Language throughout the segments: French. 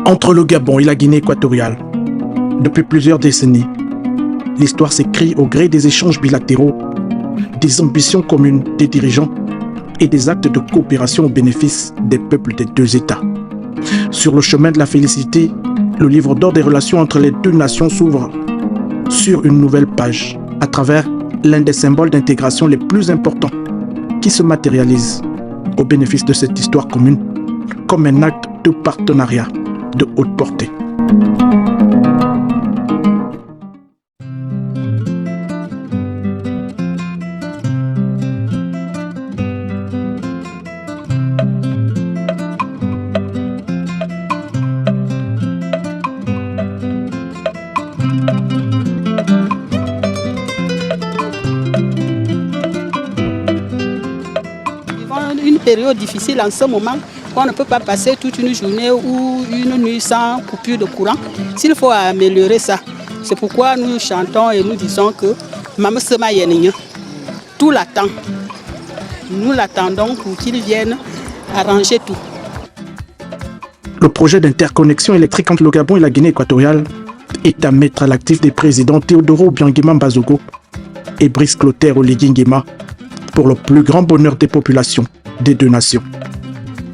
Entre le Gabon et la Guinée équatoriale, depuis plusieurs décennies, l'histoire s'écrit au gré des échanges bilatéraux, des ambitions communes des dirigeants et des actes de coopération au bénéfice des peuples des deux États. Sur le chemin de la félicité, le livre d'or des relations entre les deux nations s'ouvre sur une nouvelle page à travers l'un des symboles d'intégration les plus importants qui se matérialise au bénéfice de cette histoire commune comme un acte de partenariat de haute portée. Une période difficile en ce moment, on ne peut pas passer toute une journée ou une nuit sans coupure de courant. S'il faut améliorer ça, c'est pourquoi nous chantons et nous disons que Maman Sema Yenigna, tout l'attend. Nous l'attendons pour qu'il vienne arranger tout. Le projet d'interconnexion électrique entre le Gabon et la Guinée équatoriale est à mettre à l'actif des présidents Théodoro Obiang Bazogo et Brice Clotaire Oligui Nguema pour le plus grand bonheur des populations des deux nations.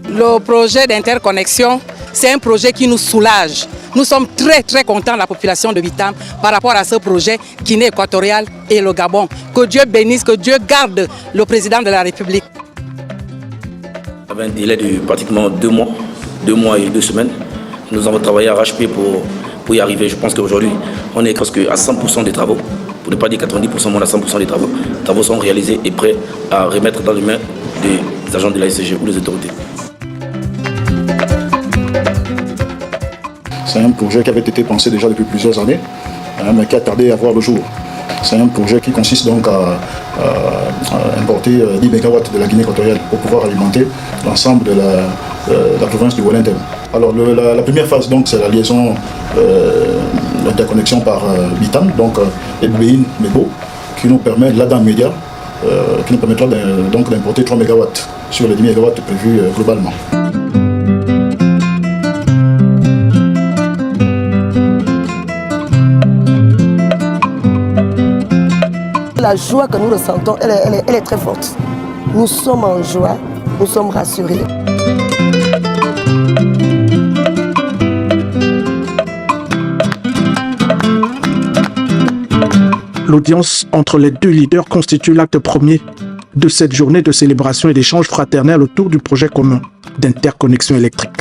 Le projet d'interconnexion, c'est un projet qui nous soulage. Nous sommes très contents, la population de Bitam, par rapport à ce projet Guinée équatoriale et le Gabon. Que Dieu bénisse, que Dieu garde le président de la République. Il y avait un délai de pratiquement 2 mois et 2 semaines. Nous avons travaillé à arrache-pied pour y arriver. Je pense qu'aujourd'hui, on est presque à 100% des travaux. Pour ne pas dire 90%, moins à 100% des travaux. Les travaux sont réalisés et prêts à remettre dans les mains des agents de la SCG ou des autorités. C'est un projet qui avait été pensé déjà depuis plusieurs années, mais qui a tardé à voir le jour. C'est un projet qui consiste donc à importer 10 MW de la Guinée équatoriale pour pouvoir alimenter l'ensemble de la province du Wellington. Alors la première phase, donc, c'est la liaison d'interconnexion par Bitam, donc Ebouéine Mebo, qui nous permet là dans l'immédiat, qui nous permettra donc d'importer 3 MW sur les 10 MW prévus globalement. La joie que nous ressentons, elle est très forte. Nous sommes en joie, nous sommes rassurés. L'audience entre les deux leaders constitue l'acte premier de cette journée de célébration et d'échange fraternel autour du projet commun d'interconnexion électrique.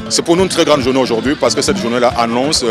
C'est pour nous une très grande journée aujourd'hui parce que cette journée-là annonce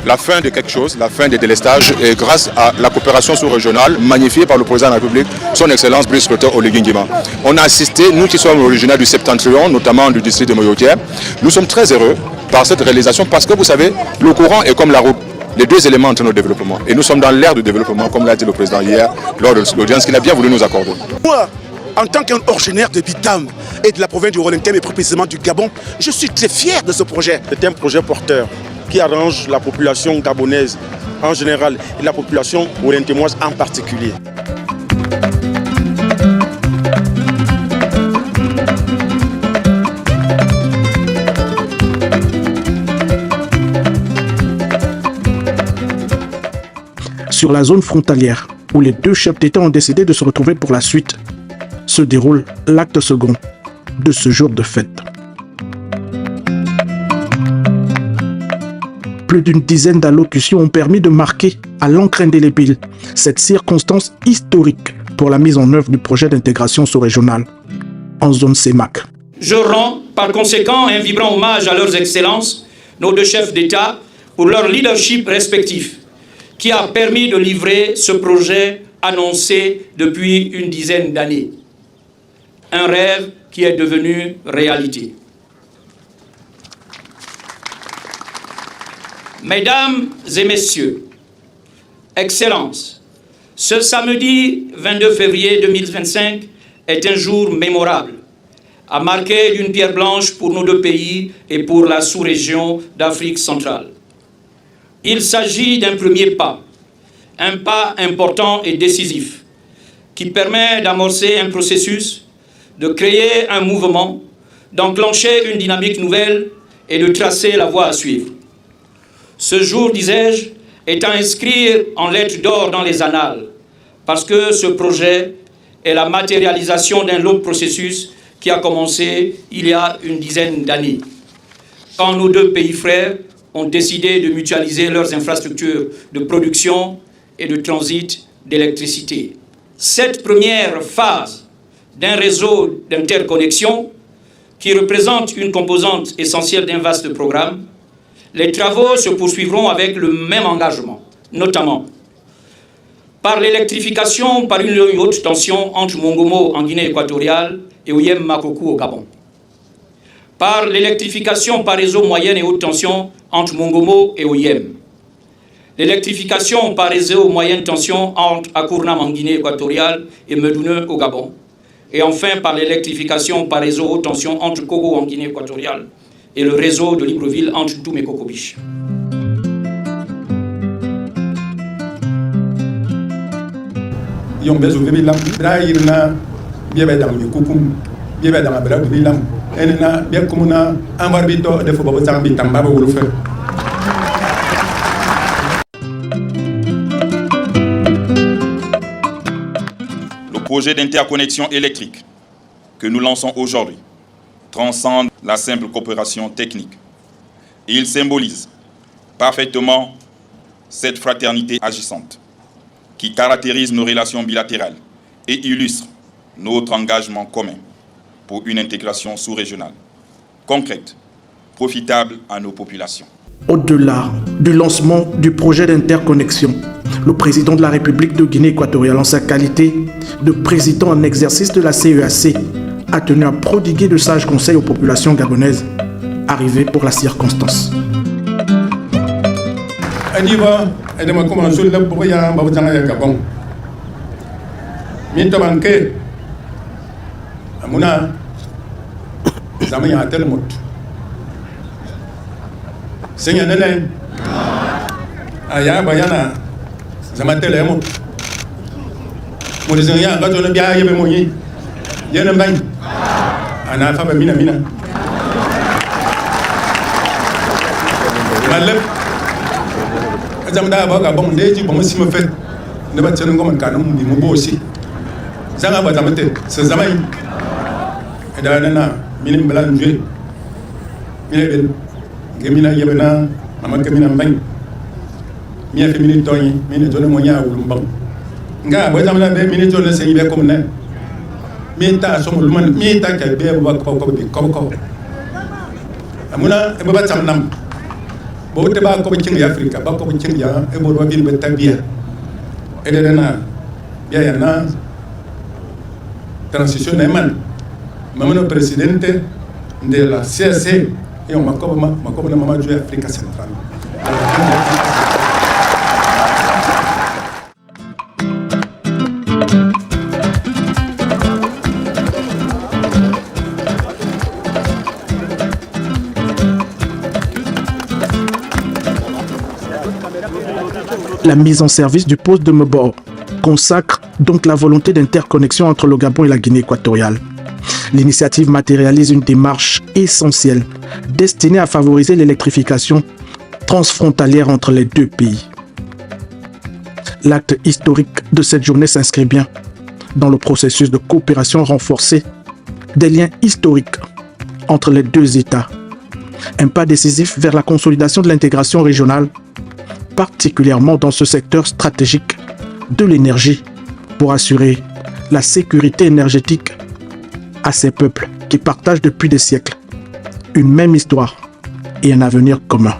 la fin de quelque chose, la fin des délestages et grâce à la coopération sous-régionale magnifiée par le président de la République, son Excellence Brice Clotaire Oligui Nguema. On a assisté, nous qui sommes originaires du Septentrion, notamment du district de Moyotière, nous sommes très heureux par cette réalisation parce que vous savez, le courant est comme la route. Les deux éléments entre nos développements. Et nous sommes dans l'ère du développement, comme l'a dit le président hier, lors de l'audience qu'il a bien voulu nous accorder. Moi, en tant qu'originaire de Bitam et de la province du Wellington et plus précisément du Gabon, je suis très fier de ce projet. C'est un projet porteur qui arrange la population gabonaise en général et la population wellingtonoise en particulier. Sur la zone frontalière, où les deux chefs d'État ont décidé de se retrouver pour la suite, se déroule l'acte second de ce jour de fête. Plus d'une dizaine d'allocutions ont permis de marquer à l'encre indélébile cette circonstance historique pour la mise en œuvre du projet d'intégration sous-régionale en zone CEMAC. Je rends par conséquent un vibrant hommage à leurs excellences, nos deux chefs d'État, pour leur leadership respectif, qui a permis de livrer ce projet annoncé depuis une dizaine d'années. Un rêve qui est devenu réalité. Mesdames et messieurs, Excellences, ce samedi 22 février 2025 est un jour mémorable, à marquer d'une pierre blanche pour nos deux pays et pour la sous-région d'Afrique centrale. Il s'agit d'un premier pas, un pas important et décisif, qui permet d'amorcer un processus, de créer un mouvement, d'enclencher une dynamique nouvelle et de tracer la voie à suivre. Ce jour, disais-je, est à inscrire en lettres d'or dans les annales, parce que ce projet est la matérialisation d'un long processus qui a commencé il y a une dizaine d'années, quand nos deux pays frères ont décidé de mutualiser leurs infrastructures de production et de transit d'électricité. Cette première phase d'un réseau d'interconnexion qui représente une composante essentielle d'un vaste programme, les travaux se poursuivront avec le même engagement, notamment par l'électrification par une ligne haute tension entre Mongomo en Guinée équatoriale et Oyem Makokou au Gabon, par l'électrification par réseau moyenne et haute tension entre Mongomo et Oyem, l'électrification par réseau moyenne tension entre Akournam en Guinée équatoriale et Medoune au Gabon, et enfin par l'électrification par réseau haute tension entre Kogo en Guinée équatoriale et le réseau de Libreville entre Toum et Kokobiche. Le projet d'interconnexion électrique que nous lançons aujourd'hui transcende la simple coopération technique. Et il symbolise parfaitement cette fraternité agissante qui caractérise nos relations bilatérales et illustre notre engagement commun pour une intégration sous-régionale, concrète, profitable à nos populations. Au-delà du lancement du projet d'interconnexion, le président de la République de Guinée équatoriale, en sa qualité de président en exercice de la CEAC, a tenu à prodiguer de sages conseils aux populations gabonaises arrivées pour la circonstance. Minta somo luman minta ke be ba ko amuna e ba tamnam bo te ba ko cin Afrika ba ko cin ya e bo wagin be tabia e de na ya na transition man mamano presidente de la CAC e o makoba na mama ju Afrika Central. La mise en service du poste de Mebor consacre donc la volonté d'interconnexion entre le Gabon et la Guinée équatoriale. L'initiative matérialise une démarche essentielle destinée à favoriser l'électrification transfrontalière entre les deux pays. L'acte historique de cette journée s'inscrit bien dans le processus de coopération renforcée des liens historiques entre les deux États. Un pas décisif vers la consolidation de l'intégration régionale, particulièrement dans ce secteur stratégique de l'énergie, pour assurer la sécurité énergétique à ces peuples qui partagent depuis des siècles une même histoire et un avenir commun.